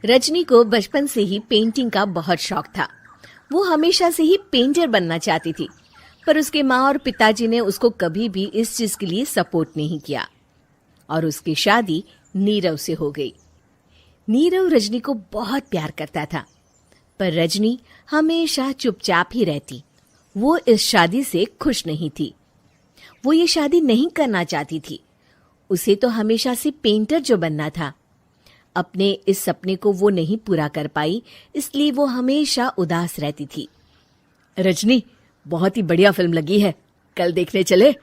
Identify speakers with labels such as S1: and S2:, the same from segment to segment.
S1: रजनी को बचपन से ही पेंटिंग का बहुत शौक था। वो हमेशा से ही पेंटर बनना चाहती थी, पर उसके माँ और पिताजी ने उसको कभी भी इस चीज के लिए सपोर्ट नहीं किया और उसकी शादी नीरव से हो गई। नीरव रजनी को बहुत प्यार करता था, पर रजनी हमेशा चुपचाप ही रहती। वो इस शादी से खुश नहीं थी। वो ये शादी नहीं करना चाहती थी। उसे तो हमेशा से पेंटर जो बनना था। अपने इस सपने को वो नहीं पूरा कर पाई, इसलिए वो हमेशा उदास रहती थी। रजनी, बहुत ही बढ़िया फिल्म लगी है, कल देखने चले?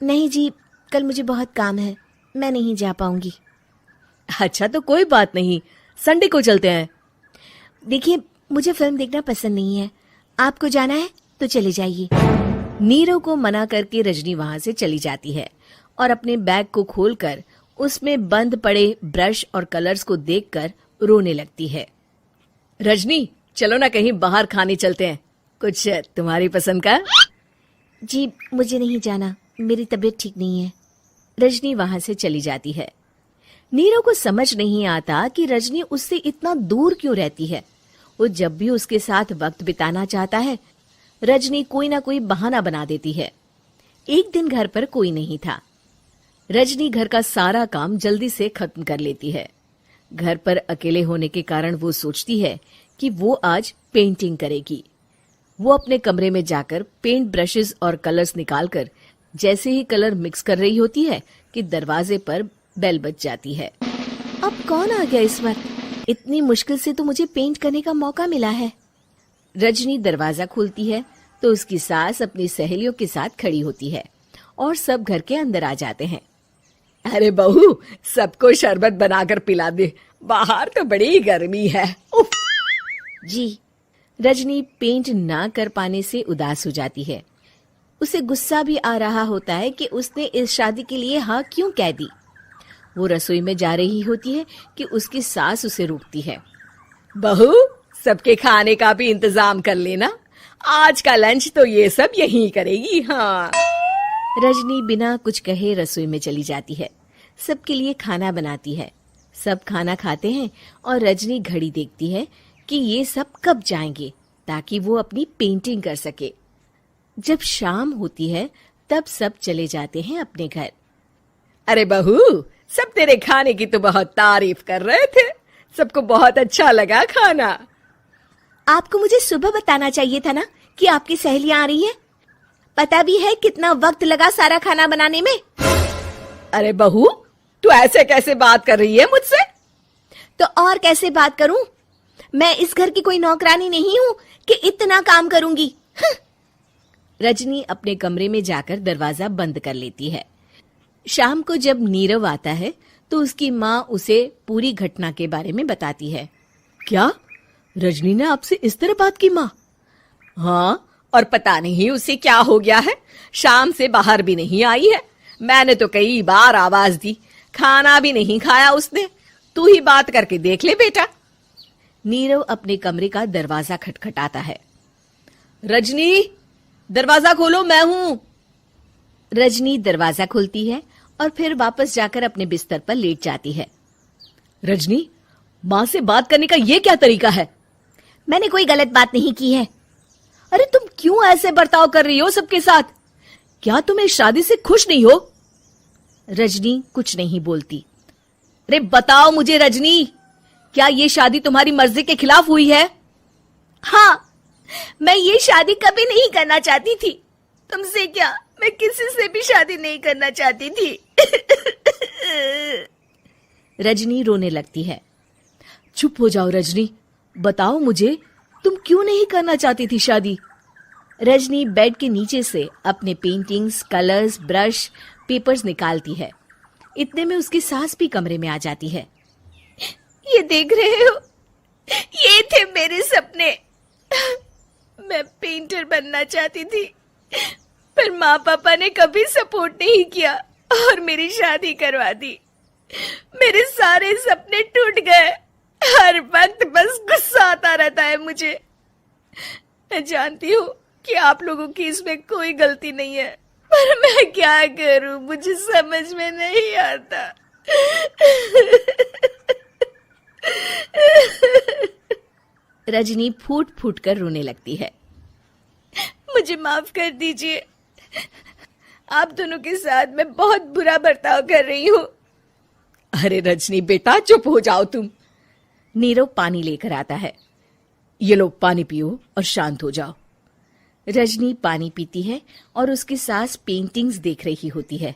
S2: नहीं जी, कल मुझे बहुत काम है, मैं नहीं जा पाऊंगी।
S1: अच्छा तो कोई बात नहीं, संडे को चलते हैं।
S2: देखिए, मुझे फिल्म देखना पसंद नहीं है। आपको जाना है तो चले जाइए।
S1: नीरव को मना करके रजनी वहां से चली जाती है और अपने बैग को खोलकर उसमें बंद पड़े ब्रश और कलर्स को देखकर रोने लगती है। रजनी, चलो ना कहीं बाहर खाने चलते हैं, कुछ तुम्हारी पसंद का।
S2: जी, मुझे नहीं जाना, मेरी तबीयत ठीक नहीं है।
S1: रजनी वहां से चली जाती है। नीरव को समझ नहीं आता कि रजनी उससे इतना दूर क्यों रहती है। वो जब भी उसके साथ वक्त बिताना चाहता है, रजनी कोई ना कोई बहाना बना देती है। एक दिन घर पर कोई नहीं था। रजनी घर का सारा काम जल्दी से खत्म कर लेती है। घर पर अकेले होने के कारण वो सोचती है कि वो आज पेंटिंग करेगी। वो अपने कमरे में जाकर पेंट ब्रशेस और कलर्स निकालकर जैसे ही कलर मिक्स कर रही होती है कि दरवाजे पर बेल बज जाती है।
S2: अब कौन आ गया इस वक्त? इतनी मुश्किल से तो मुझे पेंट करने का मौका मिला है।
S1: रजनी दरवाजा खोलती है तो उसकी सास अपनी सहेलियों के साथ खड़ी होती है और सब घर के अंदर आ जाते हैं। अरे बहू, सबको शरबत बनाकर पिला दे, बाहर तो बड़ी गर्मी है। उफ।
S2: जी।
S1: रजनी पेंट ना कर पाने से उदास हो जाती है। उसे गुस्सा भी आ रहा होता है कि उसने इस शादी के लिए हाँ क्यों कह दी। वो रसोई में जा रही होती है कि उसकी सास उसे रोकती है। बहू, सबके खाने का भी इंतजाम कर लेना, आज का लंच तो ये सब यहीं करेगी। हाँ। रजनी बिना कुछ कहे रसोई में चली जाती है। सबके लिए खाना बनाती है। सब खाना खाते हैं और रजनी घड़ी देखती है कि ये सब कब जाएंगे ताकि वो अपनी पेंटिंग कर सके। जब शाम होती है तब सब चले जाते हैं अपने घर। अरे बहू, सब तेरे खाने की तो बहुत तारीफ कर रहे थे, सबको बहुत अच्छा लगा खाना।
S2: आपको मुझे सुबह बताना चाहिए था ना कि आपकी सहेलियां आ रही है। पता भी है कितना वक्त लगा सारा खाना बनाने में।
S1: अरे बहू, तू ऐसे कैसे बात कर रही है मुझसे?
S2: तो और कैसे बात करूं? मैं इस घर की कोई नौकरानी नहीं हूं कि इतना काम करूंगी।
S1: रजनी अपने कमरे में जाकर दरवाजा बंद कर लेती है। शाम को जब नीरव आता है तो उसकी माँ उसे पूरी घटना के बारे में बताती है। क्या रजनी ने आपसे इस तरह बात की माँ? हाँ, और पता नहीं उसे क्या हो गया है, शाम से बाहर भी नहीं आई है। मैंने तो कई बार आवाज दी, खाना भी नहीं खाया उसने। तू ही बात करके देख ले बेटा। नीरव अपने कमरे का दरवाजा खटखटाता है। रजनी, दरवाजा खोलो, मैं हूं। रजनी दरवाजा खोलती है और फिर वापस जाकर अपने बिस्तर पर लेट जाती है। रजनी, माँ से बात करने का ये क्या तरीका है?
S2: मैंने कोई गलत बात नहीं की है।
S1: अरे तुम क्यों ऐसे बर्ताव कर रही हो सबके साथ? क्या तुम इस शादी से खुश नहीं हो? रजनी कुछ नहीं बोलती। अरे बताओ मुझे रजनी, क्या ये शादी तुम्हारी मर्जी के खिलाफ हुई है?
S2: हाँ, मैं ये शादी कभी नहीं करना चाहती थी। तुमसे क्या, मैं किसी से भी शादी नहीं करना चाहती थी।
S1: रजनी रोने लगती है। चुप हो जाओ रजनी, बताओ मुझे, तुम क्यों नहीं करना चाहती थी शादी? रजनी बेड के नीचे से अपने पेंटिंग्स, कलर्स, ब्रश, पेपर्स निकालती है। इतने में उसकी सास भी कमरे में आ जाती है।
S2: ये देख रहे हो, ये थे मेरे सपने। मैं पेंटर बनना चाहती थी, पर माँ पापा ने कभी सपोर्ट नहीं किया और मेरी शादी करवा दी। मेरे सारे सपने टूट गए। हर वक्त बस गुस्सा आता रहता है मुझे। मैं जानती हूँ कि आप लोगों की इसमें कोई गलती नहीं है, पर मैं क्या करूं, मुझे समझ में नहीं आता।
S1: रजनी फूट फूट कर रोने लगती है।
S2: मुझे माफ कर दीजिए, आप दोनों के साथ मैं बहुत बुरा बर्ताव कर रही हूँ।
S3: अरे रजनी बेटा, चुप हो जाओ तुम।
S1: नीरव पानी लेकर आता है।
S3: ये लो पानी पियो और शांत हो जाओ।
S1: रजनी पानी पीती है और उसकी सास पेंटिंग्स देख रही होती है।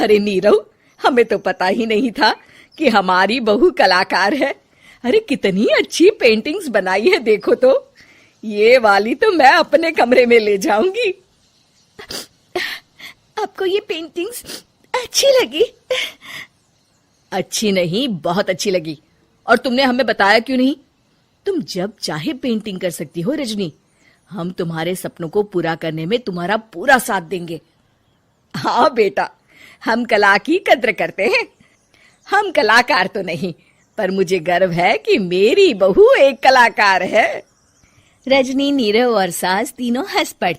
S3: अरे नीरव, हमें तो पता ही नहीं था कि हमारी बहू कलाकार है। अरे कितनी अच्छी पेंटिंग्स बनाई है, देखो तो। ये वाली तो मैं अपने कमरे में ले जाऊंगी।
S2: आपको ये पेंटिंग्स अच्छी लगी?
S3: अच्छी नहीं, बहुत अच्छी लगी। और तुमने हमें बताया क्यों नहीं? तुम जब चाहे पेंटिंग कर सकती हो रजनी। हम तुम्हारे सपनों को पूरा करने में तुम्हारा पूरा साथ देंगे। हाँ बेटा, हम कला की कद्र करते हैं। हम कलाकार तो नहीं, पर मुझे गर्व है कि मेरी बहू एक कलाकार है।
S1: रजनी, नीरव और सास तीनों हंस पड़ते